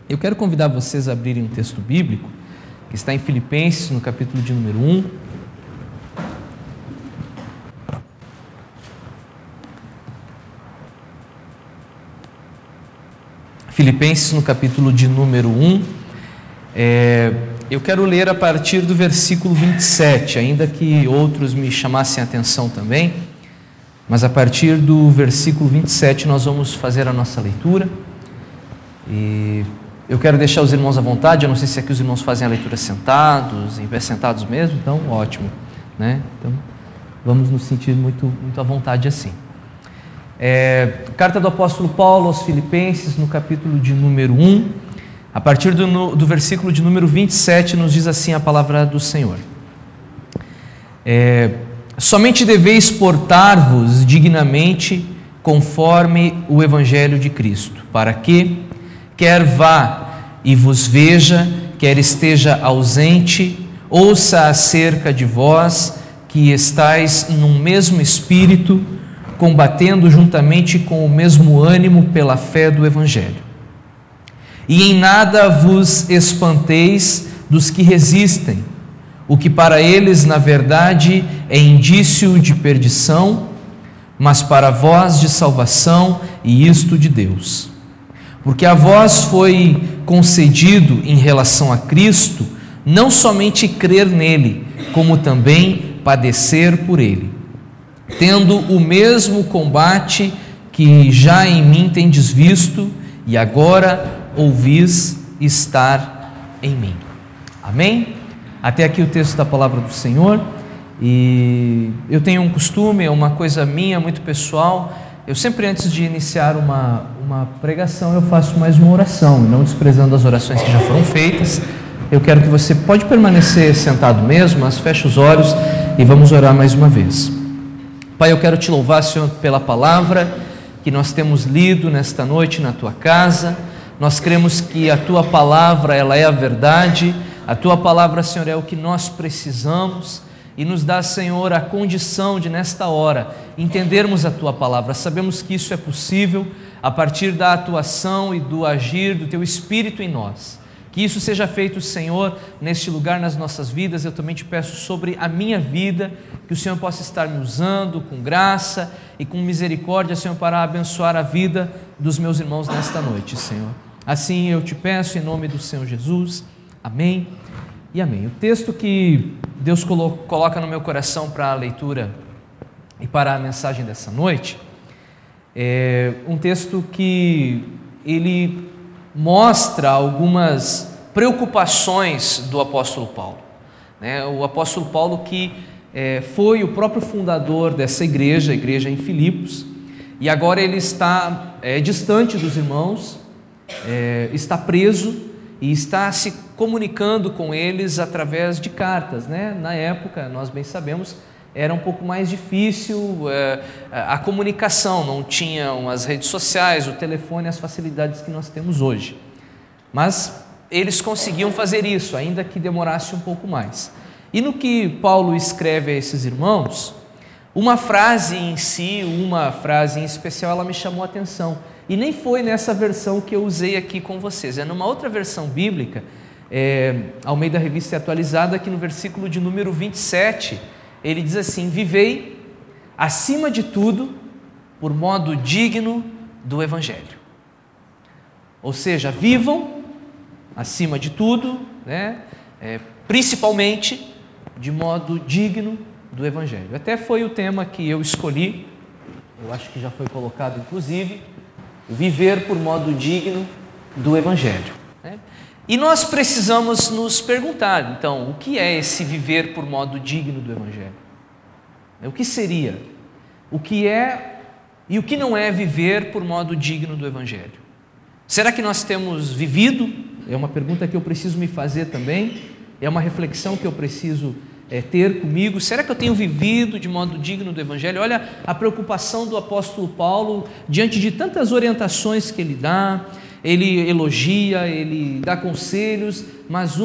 Eu quero convidar vocês a abrirem um texto bíblico que está em Filipenses, no capítulo de número 1. Filipenses, no capítulo de número 1. Eu quero ler a partir do versículo 27, ainda que outros me chamassem a atenção também, mas a partir do versículo 27 nós vamos fazer a nossa leitura. E eu quero deixar os irmãos à vontade. Eu não sei se aqui os irmãos fazem a leitura sentados, em pé sentados mesmo, então ótimo, né? Então vamos nos sentir muito à vontade assim. Carta do apóstolo Paulo aos Filipenses, no capítulo de número 1, a partir do versículo de número 27, nos diz assim a palavra do Senhor. Somente deveis portar-vos dignamente conforme o Evangelho de Cristo, para que, quer vá e vos veja, quer esteja ausente, ouça acerca de vós que estáis num mesmo espírito, combatendo juntamente com o mesmo ânimo pela fé do Evangelho. E em nada vos espanteis dos que resistem, o que para eles, na verdade, é indício de perdição, mas para vós de salvação, e isto de Deus. Porque a vós foi concedido em relação a Cristo, não somente crer nele, como também padecer por ele, tendo o mesmo combate que já em mim tendes visto, e agora ouvis estar em mim. Amém? Até aqui o texto da palavra do Senhor. E eu tenho um costume, é uma coisa minha, muito pessoal. Eu sempre, antes de iniciar uma pregação, eu faço mais uma oração, não desprezando as orações que já foram feitas. Eu quero que você pode permanecer sentado mesmo, mas feche os olhos e vamos orar mais uma vez. Pai, eu quero te louvar, Senhor, pela palavra que nós temos lido nesta noite na tua casa. Nós cremos que a tua palavra, ela é a verdade. A tua palavra, Senhor, é o que nós precisamos. E nos dá, Senhor, a condição de, nesta hora, entendermos a Tua palavra. Sabemos que isso é possível a partir da atuação e do agir do Teu Espírito em nós. Que isso seja feito, Senhor, neste lugar, nas nossas vidas. Eu também te peço sobre a minha vida, que o Senhor possa estar me usando com graça e com misericórdia, Senhor, para abençoar a vida dos meus irmãos nesta noite, Senhor. Assim eu te peço em nome do Senhor Jesus. Amém e amém. O texto que Deus coloca no meu coração para a leitura e para a mensagem dessa noite é um texto que ele mostra algumas preocupações do apóstolo Paulo, né? O apóstolo Paulo que foi o próprio fundador dessa igreja, a igreja em Filipos, e agora ele está distante dos irmãos, está preso e está se comunicando com eles através de cartas, né? Na época, nós bem sabemos, era um pouco mais difícil a comunicação, não tinham as redes sociais, o telefone, as facilidades que nós temos hoje. Mas eles conseguiam fazer isso, ainda que demorasse um pouco mais. E no que Paulo escreve a esses irmãos, uma frase em si, uma frase em especial, ela me chamou a atenção. E nem foi nessa versão que eu usei aqui com vocês, é numa outra versão bíblica, Almeida Revista Atualizada, que no versículo de número 27, ele diz assim: vivei, acima de tudo, por modo digno do Evangelho. Ou seja, vivam, acima de tudo, né? Principalmente, de modo digno do Evangelho. Até foi o tema que eu escolhi, eu acho que já foi colocado inclusive, viver por modo digno do Evangelho, né? E nós precisamos nos perguntar, então, o que é esse viver por modo digno do Evangelho? O que seria? O que é e o que não é viver por modo digno do Evangelho? Será que nós temos vivido? É uma pergunta que eu preciso me fazer também, é uma reflexão que eu preciso ter comigo. Será que eu tenho vivido de modo digno do Evangelho? Olha a preocupação do apóstolo Paulo diante de tantas orientações que ele dá. Ele elogia, ele dá conselhos, mas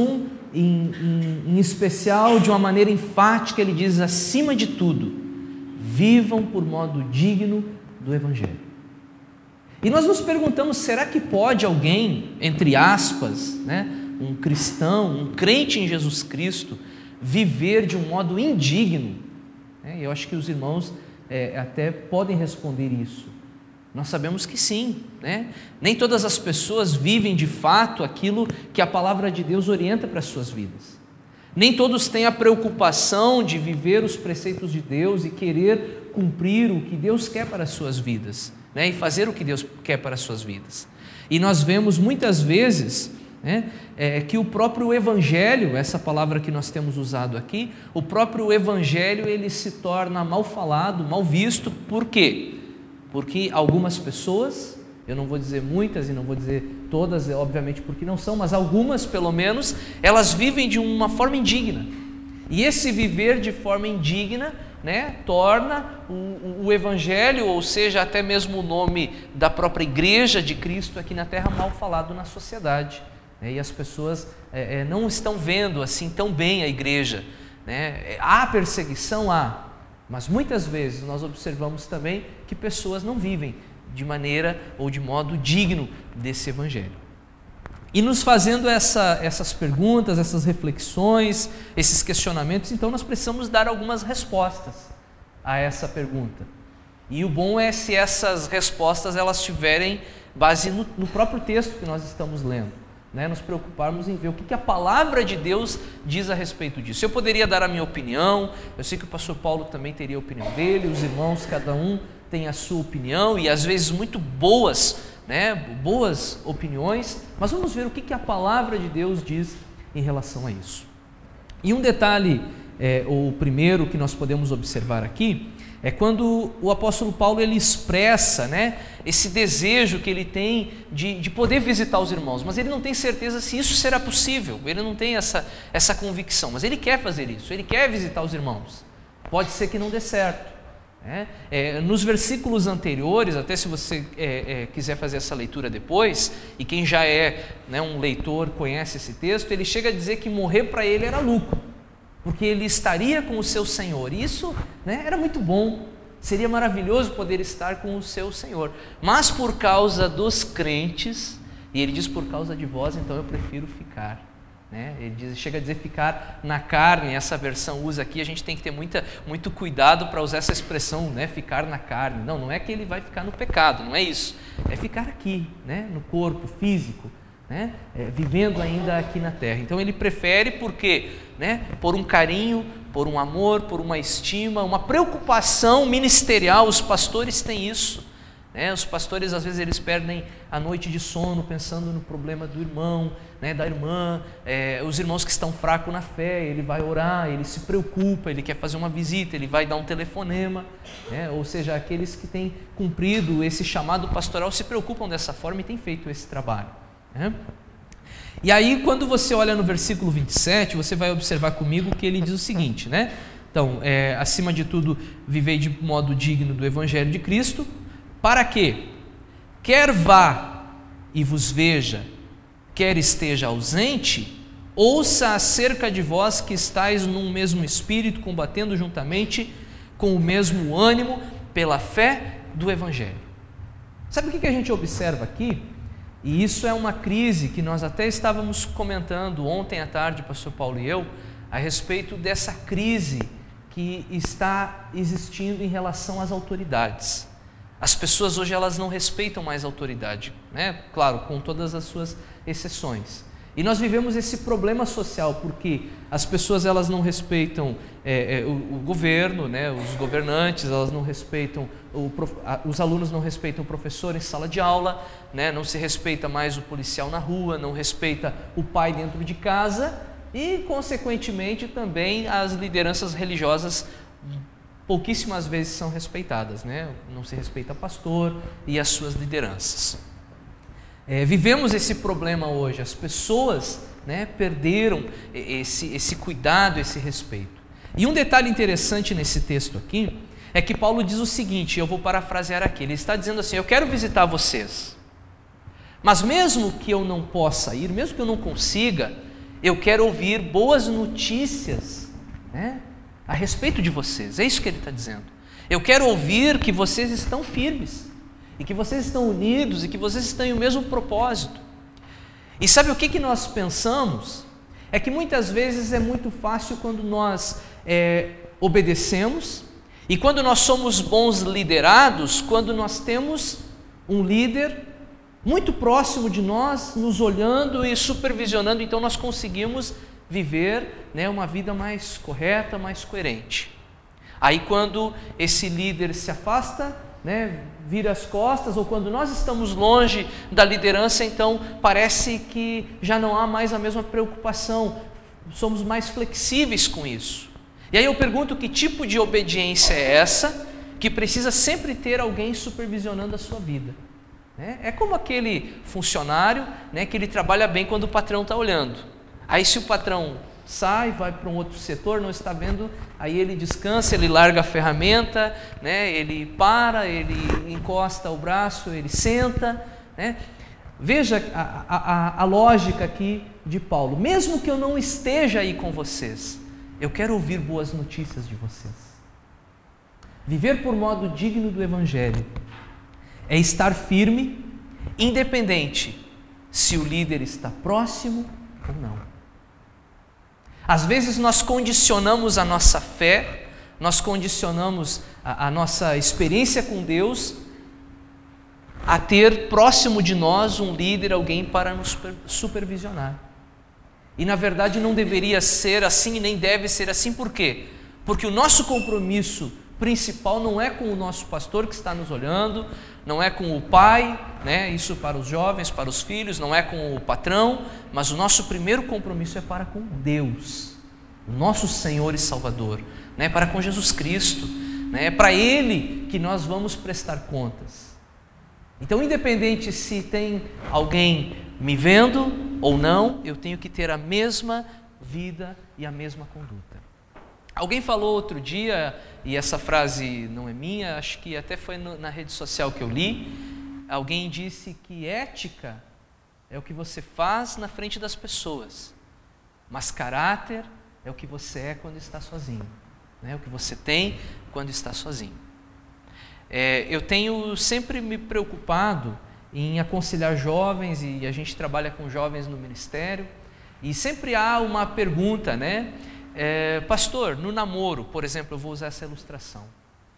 em especial, de uma maneira enfática, ele diz: acima de tudo, vivam por modo digno do Evangelho. E nós nos perguntamos, será que pode alguém, entre aspas, né, um cristão, um crente em Jesus Cristo, viver de um modo indigno? Eu acho que os irmãos até podem responder isso. Nós sabemos que sim, né? Nem todas as pessoas vivem de fato aquilo que a palavra de Deus orienta para as suas vidas. Nem todos têm a preocupação de viver os preceitos de Deus e querer cumprir o que Deus quer para as suas vidas, né? E fazer o que Deus quer para as suas vidas. E nós vemos muitas vezes, né, que o próprio Evangelho, essa palavra que nós temos usado aqui, o próprio Evangelho ele se torna mal falado, mal visto. Por quê? Porque algumas pessoas, eu não vou dizer muitas e não vou dizer todas, obviamente porque não são, mas algumas pelo menos, elas vivem de uma forma indigna. E esse viver de forma indigna, né, torna o Evangelho, ou seja, até mesmo o nome da própria igreja de Cristo aqui na terra, mal falado na sociedade. E as pessoas não estão vendo assim tão bem a igreja, né? Há perseguição? Há. Mas muitas vezes nós observamos também que pessoas não vivem de maneira ou de modo digno desse Evangelho. E nos fazendo essas perguntas, essas reflexões, esses questionamentos, então nós precisamos dar algumas respostas a essa pergunta. E o bom é se essas respostas elas tiverem base no próprio texto que nós estamos lendo. Nos preocuparmos em ver o que a palavra de Deus diz a respeito disso. Eu poderia dar a minha opinião, eu sei que o pastor Paulo também teria a opinião dele, os irmãos, cada um tem a sua opinião e às vezes muito boas, né, boas opiniões, mas vamos ver o que a palavra de Deus diz em relação a isso. E um detalhe, o primeiro que nós podemos observar aqui, é quando o apóstolo Paulo ele expressa, né, esse desejo que ele tem de poder visitar os irmãos, mas ele não tem certeza se isso será possível, ele não tem essa convicção, mas ele quer fazer isso, ele quer visitar os irmãos. Pode ser que não dê certo. Nos versículos anteriores, até se você quiser fazer essa leitura depois, e quem já é, né, um leitor conhece esse texto, ele chega a dizer que morrer para ele era lucro, porque ele estaria com o seu Senhor. Isso, né, era muito bom, seria maravilhoso poder estar com o seu Senhor, mas por causa dos crentes, e ele diz por causa de vós, então eu prefiro ficar. Ele chega a dizer ficar na carne, essa versão usa aqui, a gente tem que ter muito cuidado para usar essa expressão, né, ficar na carne. Não é que ele vai ficar no pecado, não é isso, é ficar aqui, né, no corpo físico, né, vivendo ainda aqui na terra. Então ele prefere porque, né, por um carinho, por um amor, por uma estima, uma preocupação ministerial. Os pastores têm isso. Os pastores às vezes eles perdem a noite de sono pensando no problema do irmão, né, da irmã, os irmãos que estão fracos na fé, ele vai orar, ele se preocupa, ele quer fazer uma visita, ele vai dar um telefonema, ou seja, aqueles que têm cumprido esse chamado pastoral se preocupam dessa forma e têm feito esse trabalho. E aí quando você olha no versículo 27, você vai observar comigo que ele diz o seguinte, né? Então, acima de tudo, vivei de modo digno do Evangelho de Cristo, para que, quer vá e vos veja, quer esteja ausente, ouça acerca de vós que estáis num mesmo espírito, combatendo juntamente com o mesmo ânimo, pela fé do Evangelho. Sabe o que a gente observa aqui? E isso é uma crise que nós até estávamos comentando ontem à tarde, pastor Paulo e eu, a respeito dessa crise que está existindo em relação às autoridades. As pessoas hoje elas não respeitam mais a autoridade, né? Claro, com todas as suas exceções. E nós vivemos esse problema social porque as pessoas elas não respeitam o governo, né? Os governantes, elas não respeitam os alunos não respeitam o professor em sala de aula, né? Não se respeita mais o policial na rua, não respeita o pai dentro de casa e, consequentemente, também as lideranças religiosas pouquíssimas vezes são respeitadas, né? Não se respeita pastor e as suas lideranças. Vivemos esse problema hoje, as pessoas, né, perderam esse cuidado, esse respeito. E um detalhe interessante nesse texto aqui, é que Paulo diz o seguinte, eu vou parafrasear aqui, ele está dizendo assim, eu quero visitar vocês, mas mesmo que eu não possa ir, mesmo que eu não consiga, eu quero ouvir boas notícias, né, a respeito de vocês. É isso que ele está dizendo. Eu quero ouvir que vocês estão firmes. e que vocês estão unidos e que vocês estão em o mesmo propósito. E sabe o que nós pensamos? É que muitas vezes é muito fácil quando nós obedecemos e quando nós somos bons liderados, quando nós temos um líder muito próximo de nós, nos olhando e supervisionando, então nós conseguimos viver, né, uma vida mais correta, mais coerente. Aí quando esse líder se afasta, né, vira as costas, ou quando nós estamos longe da liderança, então parece que já não há mais a mesma preocupação, somos mais flexíveis com isso. E aí eu pergunto, que tipo de obediência é essa que precisa sempre ter alguém supervisionando a sua vida? É como aquele funcionário, né, que ele trabalha bem quando o patrão está olhando. Aí se o patrão sai, vai para um outro setor, não está vendo, aí ele descansa, ele larga a ferramenta, né, ele para, ele encosta o braço, ele senta, né? Veja a lógica aqui de Paulo. Mesmo que eu não esteja aí com vocês, eu quero ouvir boas notícias de vocês. Viver por modo digno do Evangelho é estar firme, independente se o líder está próximo ou não. Às vezes nós condicionamos a nossa fé, nós condicionamos a nossa experiência com Deus a ter próximo de nós um líder, alguém para nos supervisionar. E na verdade não deveria ser assim, nem deve ser assim. Por quê? Porque o nosso compromisso principal não é com o nosso pastor que está nos olhando, não é com o pai, né? Isso para os jovens, para os filhos, não é com o patrão, mas o nosso primeiro compromisso é para com Deus, o nosso Senhor e Salvador, né? Para com Jesus Cristo, né? É para Ele que nós vamos prestar contas. Então, independente se tem alguém me vendo ou não, eu tenho que ter a mesma vida e a mesma conduta. Alguém falou outro dia, e essa frase não é minha, acho que até foi na rede social que eu li, alguém disse que ética é o que você faz na frente das pessoas, mas caráter é o que você é quando está sozinho, né? O que você tem quando está sozinho. Eu tenho sempre me preocupado em aconselhar jovens, e a gente trabalha com jovens no ministério, e sempre há uma pergunta, né? Pastor, no namoro, por exemplo, eu vou usar essa ilustração,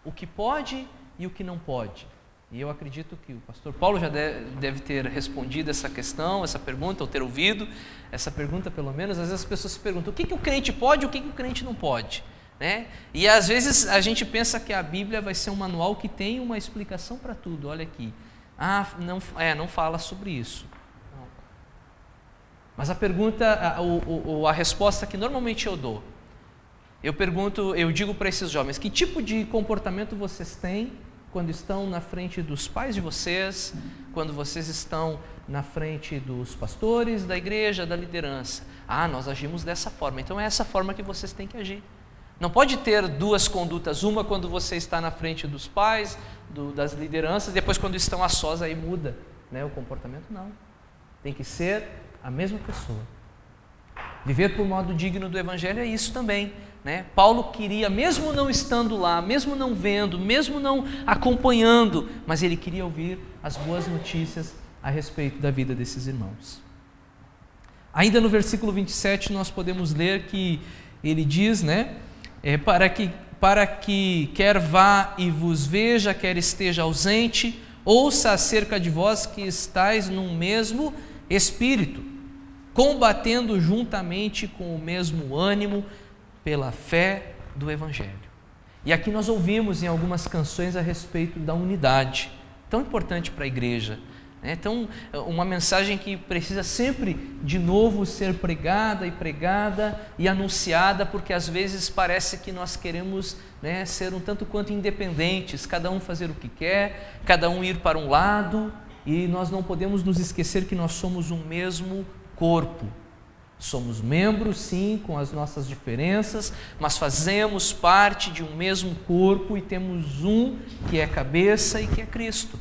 o que pode e o que não pode. E eu acredito que o pastor Paulo já deve ter respondido essa questão, essa pergunta, ou ter ouvido essa pergunta pelo menos. Às vezes as pessoas se perguntam, o que o crente pode e o que o crente não pode, né? E às vezes a gente pensa que a Bíblia vai ser um manual que tem uma explicação para tudo. Olha aqui, não fala sobre isso. Mas a pergunta, a resposta que normalmente eu dou, eu digo para esses jovens, que tipo de comportamento vocês têm quando estão na frente dos pais de vocês, quando vocês estão na frente dos pastores, da igreja, da liderança? Nós agimos dessa forma, então é essa forma que vocês têm que agir. Não pode ter duas condutas, uma quando você está na frente dos pais, das lideranças, depois quando estão a sós aí muda, né, o comportamento. Não, tem que ser a mesma pessoa. Viver por modo digno do Evangelho é isso também, né? Paulo queria, mesmo não estando lá, mesmo não vendo, mesmo não acompanhando, mas ele queria ouvir as boas notícias a respeito da vida desses irmãos. Ainda no versículo 27 nós podemos ler que ele diz, né? Para que quer vá e vos veja, quer esteja ausente, ouça acerca de vós que estáis num mesmo Espírito, combatendo juntamente com o mesmo ânimo pela fé do Evangelho. E aqui nós ouvimos em algumas canções a respeito da unidade, tão importante para a igreja, né? Então, uma mensagem que precisa sempre de novo ser pregada e anunciada, porque às vezes parece que nós queremos, né, ser um tanto quanto independentes, cada um fazer o que quer, cada um ir para um lado. E nós não podemos nos esquecer que nós somos um mesmo corpo. Somos membros, sim, com as nossas diferenças, mas fazemos parte de um mesmo corpo e temos um que é cabeça e que é Cristo.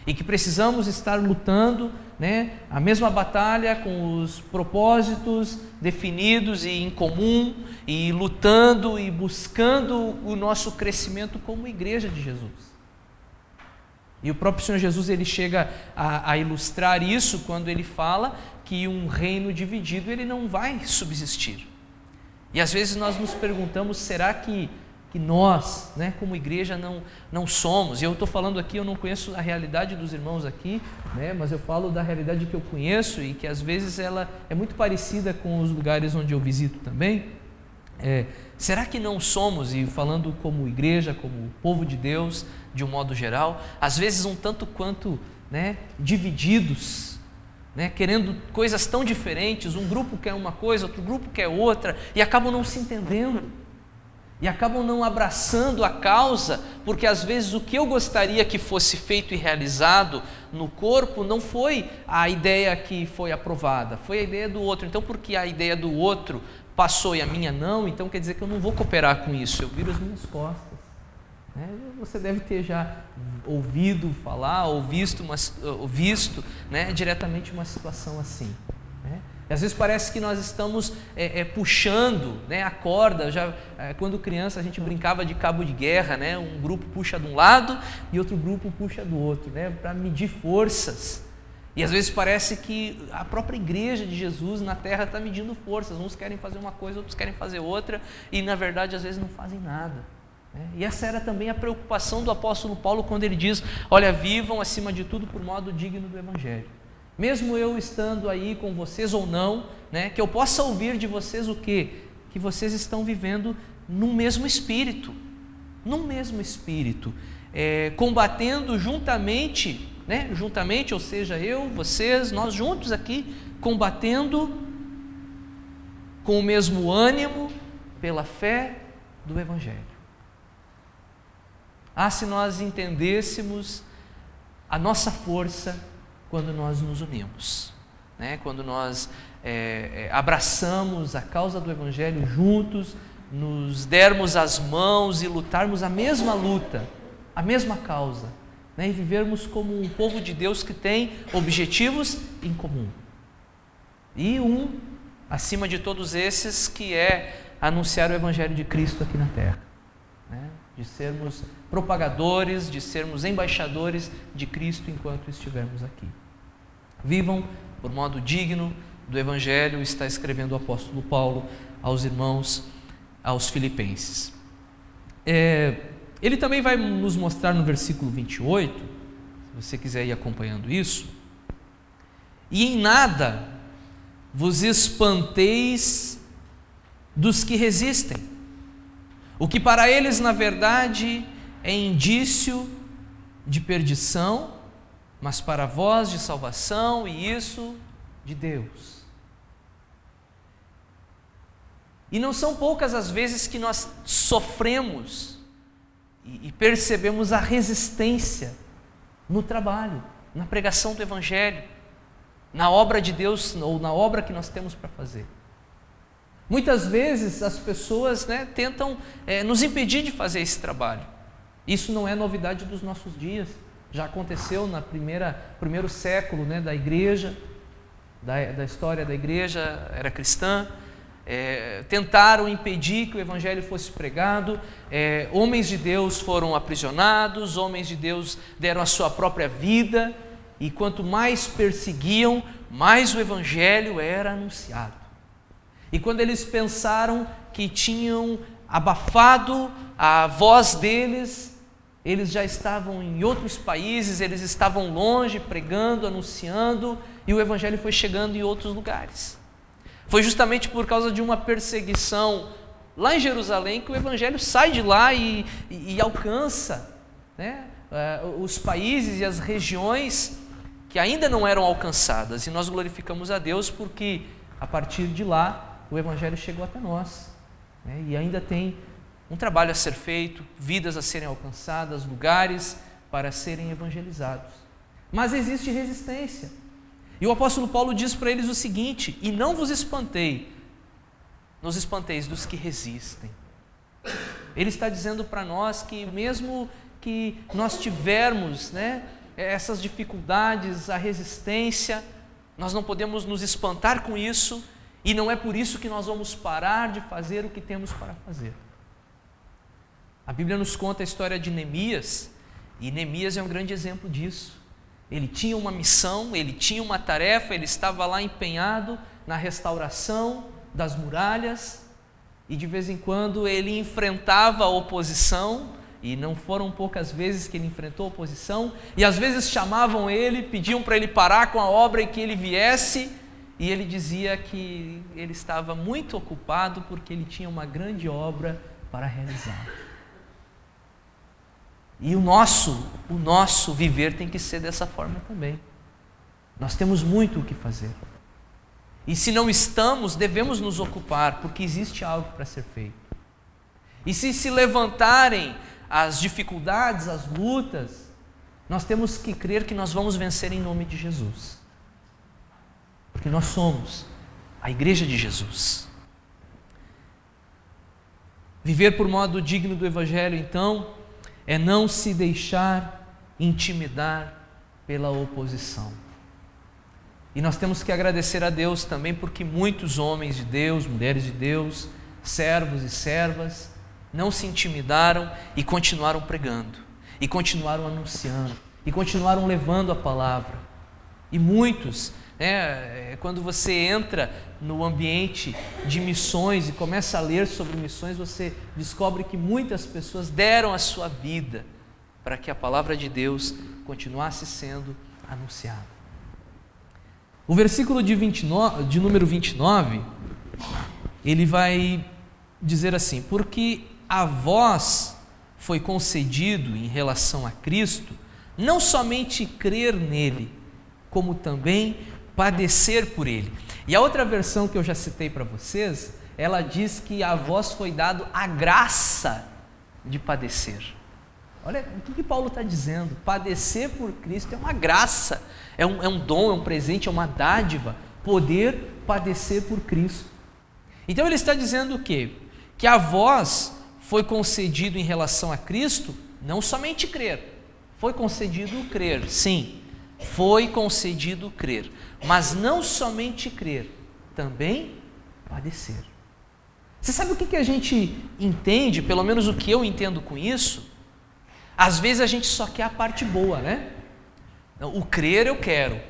E que precisamos estar lutando, né, a mesma batalha com os propósitos definidos e em comum, e lutando e buscando o nosso crescimento como igreja de Jesus. E o próprio Senhor Jesus ele chega a ilustrar isso quando ele fala que um reino dividido ele não vai subsistir. E às vezes nós nos perguntamos, será que nós, né, como igreja, não somos? E eu estou falando aqui, eu não conheço a realidade dos irmãos aqui, né, mas eu falo da realidade que eu conheço e que às vezes ela é muito parecida com os lugares onde eu visito também. Será que não somos, e falando como igreja, como povo de Deus, de um modo geral, às vezes um tanto quanto, né, divididos, né, querendo coisas tão diferentes, um grupo quer uma coisa, outro grupo quer outra, e acabam não se entendendo, e acabam não abraçando a causa, porque às vezes o que eu gostaria que fosse feito e realizado no corpo não foi a ideia que foi aprovada, foi a ideia do outro. Então, porque a ideia do outro passou e a minha não, então quer dizer que eu não vou cooperar com isso, eu viro as minhas costas. Você deve ter já ouvido falar ou visto, né, diretamente uma situação assim, né? E às vezes parece que nós estamos puxando, né, a corda. Quando criança a gente brincava de cabo de guerra, né? Um grupo puxa de um lado e outro grupo puxa do outro, né, para medir forças. E às vezes parece que a própria igreja de Jesus na terra está medindo forças. Uns querem fazer uma coisa, outros querem fazer outra, e na verdade às vezes não fazem nada. E essa era também a preocupação do apóstolo Paulo quando ele diz: olha, vivam acima de tudo por modo digno do Evangelho. Mesmo eu estando aí com vocês ou não, né, que eu possa ouvir de vocês o quê? Que vocês estão vivendo no mesmo espírito, combatendo juntamente, né, ou seja, eu, vocês, nós juntos aqui, combatendo com o mesmo ânimo pela fé do Evangelho. Se nós entendêssemos a nossa força quando nós nos unimos, né? Quando nós abraçamos a causa do Evangelho juntos, nos dermos as mãos e lutarmos a mesma luta, a mesma causa, né? E vivermos como um povo de Deus que tem objetivos em comum. E acima de todos esses, que é anunciar o Evangelho de Cristo aqui na terra, né? De sermos propagadores, de sermos embaixadores de Cristo enquanto estivermos aqui. Vivam por modo digno do Evangelho, está escrevendo o apóstolo Paulo aos irmãos, aos filipenses. Ele também vai nos mostrar no versículo 28, se você quiser ir acompanhando isso: e em nada vos espanteis dos que resistem, o que para eles na verdade é indício de perdição, mas para vós de salvação, e isso de Deus. E não são poucas as vezes que nós sofremos e percebemos a resistência no trabalho, na pregação do Evangelho, na obra de Deus ou na obra que nós temos para fazer. Muitas vezes as pessoas, né, tentam nos impedir de fazer esse trabalho. Isso não é novidade dos nossos dias. Já aconteceu no primeiro século, né, da igreja, da história da igreja, era cristã. Tentaram impedir que o Evangelho fosse pregado. Homens de Deus foram aprisionados, homens de Deus deram a sua própria vida, e quanto mais perseguiam, mais o Evangelho era anunciado. E quando eles pensaram que tinham abafado a voz deles, eles já estavam em outros países, eles estavam longe, pregando, anunciando, e o Evangelho foi chegando em outros lugares. Foi justamente por causa de uma perseguição lá em Jerusalém que o Evangelho sai de lá e alcança, né, os países e as regiões que ainda não eram alcançadas. E nós glorificamos a Deus porque a partir de lá o Evangelho chegou até nós, né, e ainda tem um trabalho a ser feito, vidas a serem alcançadas, lugares para serem evangelizados. Mas existe resistência. E o apóstolo Paulo diz para eles o seguinte: e não vos espanteis dos que resistem. Ele está dizendo para nós que mesmo que nós tivermos, né, essas dificuldades, a resistência, nós não podemos nos espantar com isso, e não é por isso que nós vamos parar de fazer o que temos para fazer. A Bíblia nos conta a história de Neemias, E Neemias é um grande exemplo disso. Ele tinha uma missão, ele tinha uma tarefa, ele estava lá empenhado na restauração das muralhas, e de vez em quando ele enfrentava a oposição, e não foram poucas vezes que ele enfrentou a oposição, e às vezes chamavam ele, pediam para ele parar com a obra e que ele viesse, e ele dizia que ele estava muito ocupado porque ele tinha uma grande obra para realizar. E o nosso viver tem que ser dessa forma também. Nós temos muito o que fazer. E se não estamos, devemos nos ocupar, porque existe algo para ser feito. E se levantarem as dificuldades, as lutas, nós temos que crer que nós vamos vencer em nome de Jesus. Porque nós somos a igreja de Jesus. Viver por modo digno do Evangelho, então, é não se deixar intimidar pela oposição. E nós temos que agradecer a Deus também, porque muitos homens de Deus, mulheres de Deus, servos e servas, não se intimidaram e continuaram pregando, e continuaram anunciando, e continuaram levando a palavra. E muitos, quando você entra no ambiente de missões e começa a ler sobre missões, você descobre que muitas pessoas deram a sua vida para que a palavra de Deus continuasse sendo anunciada. O versículo de número 29, ele vai dizer assim: porque a vós foi concedido em relação a Cristo, não somente crer nele, como também padecer por ele. E a outra versão que eu já citei para vocês, ela diz que a vós foi dado a graça de padecer. Olha o que Paulo está dizendo: padecer por Cristo é uma graça, é um dom, é um presente, é uma dádiva, poder padecer por Cristo. Então ele está dizendo o quê? Que a vós foi concedido em relação a Cristo, não somente crer, foi concedido crer, sim, foi concedido crer, mas não somente crer, também padecer. Você sabe o que a gente entende, pelo menos o que eu entendo com isso? Às vezes a gente só quer a parte boa, né? O crer eu quero,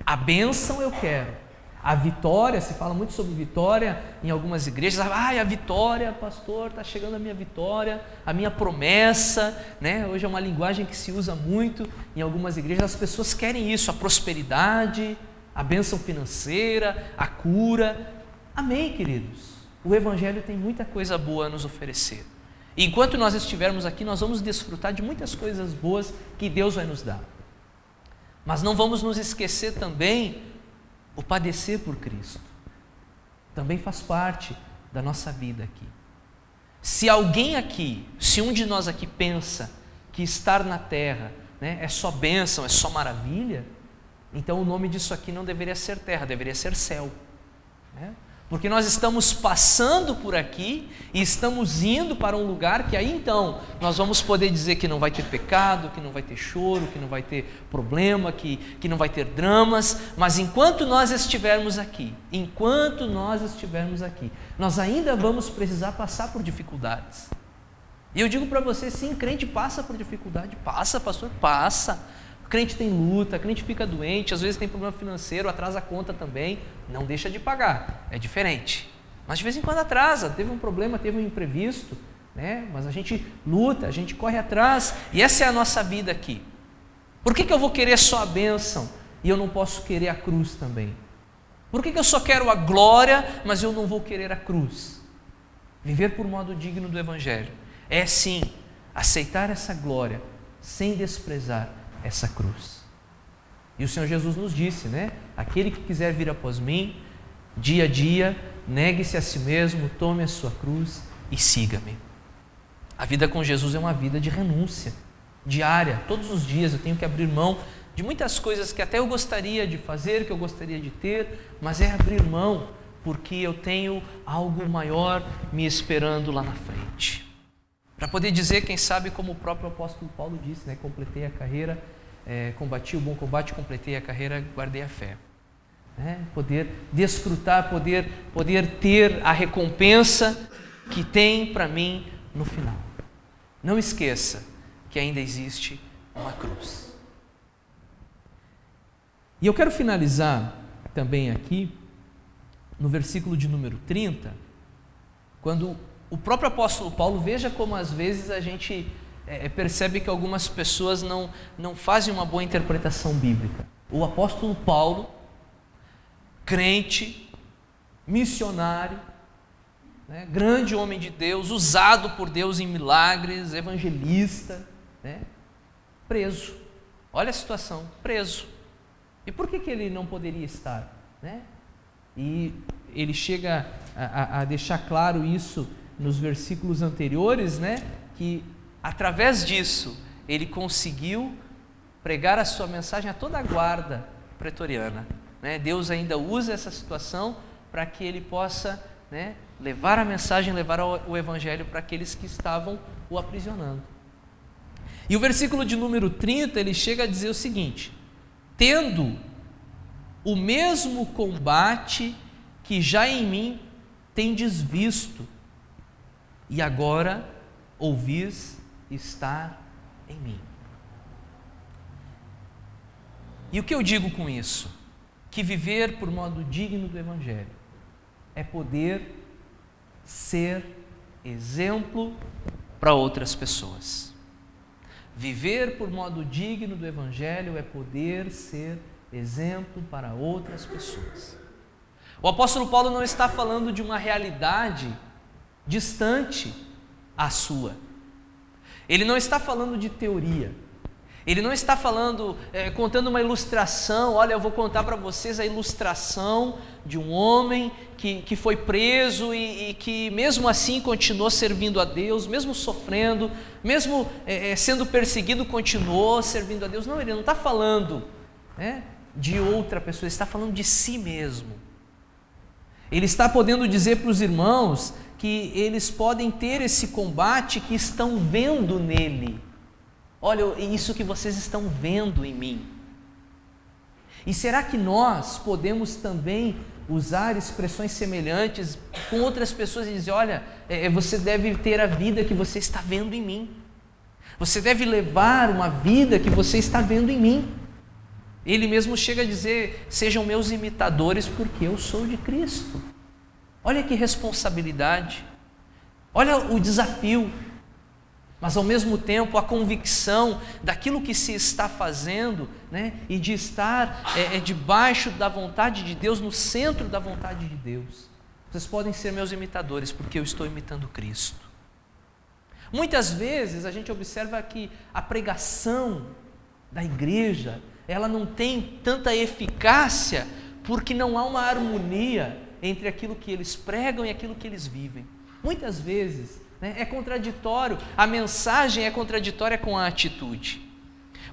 a bênção eu quero, a vitória, se fala muito sobre vitória em algumas igrejas. A vitória, pastor, está chegando a minha vitória, a minha promessa, né? Hoje é uma linguagem que se usa muito em algumas igrejas. As pessoas querem isso, a prosperidade, a bênção financeira, a cura. Amém, queridos? O Evangelho tem muita coisa boa a nos oferecer. E enquanto nós estivermos aqui, nós vamos desfrutar de muitas coisas boas que Deus vai nos dar. Mas não vamos nos esquecer também o padecer por Cristo. Também faz parte da nossa vida aqui. Se alguém aqui, se um de nós aqui pensa que estar na terra, né, é só bênção, é só maravilha, então o nome disso aqui não deveria ser terra, deveria ser céu, né? Porque nós estamos passando por aqui e estamos indo para um lugar que aí então nós vamos poder dizer que não vai ter pecado, que não vai ter choro, que não vai ter problema, que não vai ter dramas, mas enquanto nós estivermos aqui, nós ainda vamos precisar passar por dificuldades. E eu digo para você, sim, crente passa por dificuldade, passa, pastor, passa. Crente tem luta, crente fica doente, às vezes tem problema financeiro, atrasa a conta também, não deixa de pagar, é diferente. Mas de vez em quando atrasa, teve um problema, teve um imprevisto, né? Mas a gente luta, a gente corre atrás, e essa é a nossa vida aqui. Por que eu vou querer só a bênção e eu não posso querer a cruz também? Por que eu só quero a glória, mas eu não vou querer a cruz? Viver por modo digno do Evangelho é sim aceitar essa glória sem desprezar essa cruz. E o Senhor Jesus nos disse, né? Aquele que quiser vir após mim, dia a dia, negue-se a si mesmo, tome a sua cruz e siga-me. A vida com Jesus é uma vida de renúncia diária. Todos os dias eu tenho que abrir mão de muitas coisas que até eu gostaria de fazer, que eu gostaria de ter, mas é abrir mão porque eu tenho algo maior me esperando lá na frente. Para poder dizer, quem sabe, como o próprio apóstolo Paulo disse, né? Completei a carreira, combati o bom combate, completei a carreira, guardei a fé. Poder desfrutar, poder ter a recompensa que tem para mim no final. Não esqueça, que ainda existe uma cruz. E eu quero finalizar também aqui, no versículo de número 30, quando o próprio apóstolo Paulo, veja como às vezes a gente percebe que algumas pessoas não fazem uma boa interpretação bíblica. O apóstolo Paulo, crente, missionário, né, grande homem de Deus, usado por Deus em milagres, evangelista, né, preso. Olha a situação, preso. E por que ele não poderia estar? Né? E ele chega a deixar claro isso nos versículos anteriores, né? Que através disso ele conseguiu pregar a sua mensagem a toda a guarda pretoriana. Né? Deus ainda usa essa situação para que ele possa, né, levar a mensagem, levar o evangelho para aqueles que estavam o aprisionando. E o versículo de número 30, ele chega a dizer o seguinte: tendo o mesmo combate que já em mim tendes visto, e agora ouvis estar em mim. E o que eu digo com isso? Que viver por modo digno do Evangelho é poder ser exemplo para outras pessoas. Viver por modo digno do Evangelho é poder ser exemplo para outras pessoas. O apóstolo Paulo não está falando de uma realidade distante à sua. Ele não está falando de teoria. Ele não está falando, contando uma ilustração. Olha, eu vou contar para vocês a ilustração de um homem que foi preso e que mesmo assim continuou servindo a Deus, mesmo sofrendo, mesmo sendo perseguido, continuou servindo a Deus. Não, ele não está falando, né, de outra pessoa, ele está falando de si mesmo. Ele está podendo dizer para os irmãos que eles podem ter esse combate que estão vendo nele. Olha, isso que vocês estão vendo em mim. E será que nós podemos também usar expressões semelhantes com outras pessoas e dizer: olha, você deve ter a vida que você está vendo em mim. Você deve levar uma vida que você está vendo em mim. Ele mesmo chega a dizer: sejam meus imitadores porque eu sou de Cristo. Olha que responsabilidade, olha o desafio, mas ao mesmo tempo a convicção daquilo que se está fazendo, né, e de estar debaixo da vontade de Deus, no centro da vontade de Deus. Vocês podem ser meus imitadores porque eu estou imitando Cristo. Muitas vezes a gente observa que a pregação da igreja, ela não tem tanta eficácia porque não há uma harmonia entre aquilo que eles pregam e aquilo que eles vivem. Muitas vezes, né, é contraditório, a mensagem é contraditória com a atitude.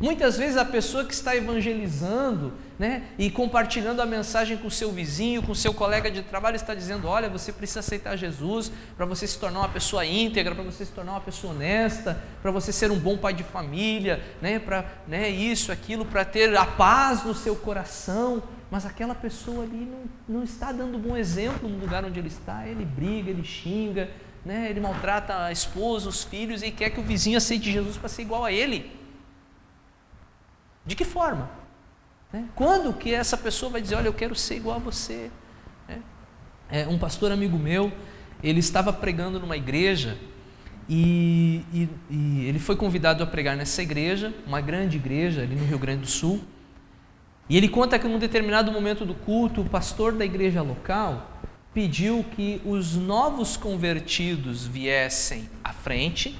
Muitas vezes a pessoa que está evangelizando, né, e compartilhando a mensagem com o seu vizinho, com o seu colega de trabalho, está dizendo: olha, você precisa aceitar Jesus para você se tornar uma pessoa íntegra, para você se tornar uma pessoa honesta, para você ser um bom pai de família, né, para, né, isso, aquilo, para ter a paz no seu coração. Mas aquela pessoa ali não está dando um bom exemplo no lugar onde ele está. Ele briga, ele xinga, né, ele maltrata a esposa, os filhos, e quer que o vizinho aceite Jesus para ser igual a ele. De que forma? Quando que essa pessoa vai dizer: olha, eu quero ser igual a você? Um pastor amigo meu, ele estava pregando numa igreja e ele foi convidado a pregar nessa igreja, uma grande igreja ali no Rio Grande do Sul. E ele conta que num determinado momento do culto, o pastor da igreja local pediu que os novos convertidos viessem à frente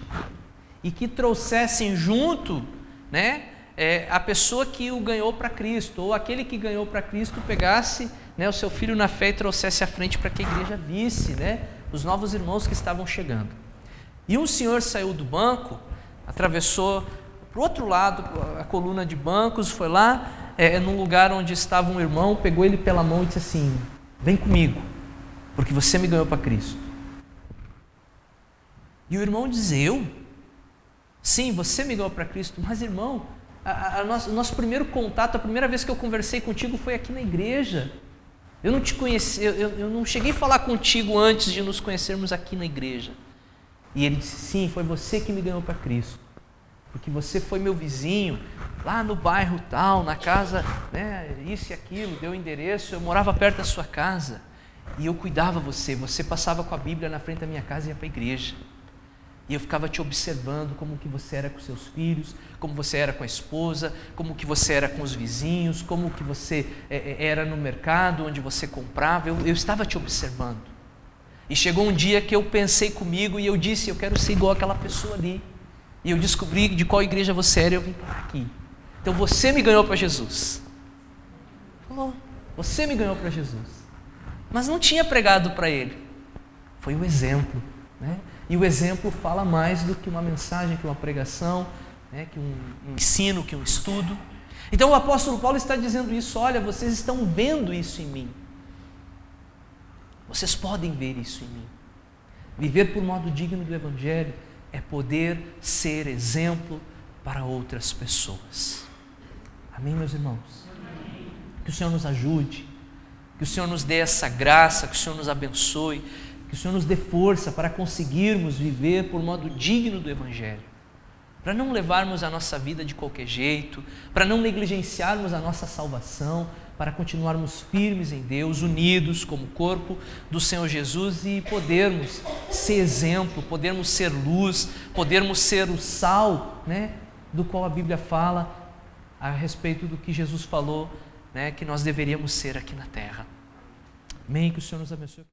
e que trouxessem junto, né, a pessoa que o ganhou para Cristo, ou aquele que ganhou para Cristo pegasse, né, o seu filho na fé e trouxesse à frente para que a igreja visse, né, os novos irmãos que estavam chegando. E um senhor saiu do banco, atravessou para o outro lado a coluna de bancos, foi lá num lugar onde estava um irmão, pegou ele pela mão e disse assim: vem comigo, porque você me ganhou para Cristo. E o irmão diz: eu? Sim, você me ganhou para Cristo, mas irmão, o nosso primeiro contato, a primeira vez que eu conversei contigo foi aqui na igreja. Eu não te conheci, eu não cheguei a falar contigo antes de nos conhecermos aqui na igreja. E ele disse: sim, foi você que me ganhou para Cristo. porque você foi meu vizinho, lá no bairro tal, na casa, né, isso e aquilo, deu o endereço, eu morava perto da sua casa, e eu cuidava você passava com a Bíblia na frente da minha casa e ia para a igreja, e eu ficava te observando como que você era com seus filhos, como você era com a esposa, como que você era com os vizinhos, como que você era no mercado, onde você comprava, eu estava te observando. E chegou um dia que eu pensei comigo e eu disse, eu quero ser igual àquela pessoa ali. E eu descobri de qual igreja você era e eu vim parar aqui. Então você me ganhou para Jesus. Você me ganhou para Jesus. Mas não tinha pregado para ele. Foi o exemplo, né? E o exemplo fala mais do que uma mensagem, que uma pregação, né? Que um ensino, que um estudo. Então o apóstolo Paulo está dizendo isso, olha, vocês estão vendo isso em mim. Vocês podem ver isso em mim. Viver por modo digno do Evangelho é poder ser exemplo para outras pessoas. Amém, meus irmãos? Amém. Que o Senhor nos ajude, que o Senhor nos dê essa graça, que o Senhor nos abençoe, que o Senhor nos dê força para conseguirmos viver por modo digno do Evangelho, para não levarmos a nossa vida de qualquer jeito, para não negligenciarmos a nossa salvação, para continuarmos firmes em Deus, unidos como corpo do Senhor Jesus e podermos ser exemplo, podermos ser luz, podermos ser o sal, né, do qual a Bíblia fala a respeito do que Jesus falou, né, que nós deveríamos ser aqui na terra. Amém? Que o Senhor nos abençoe.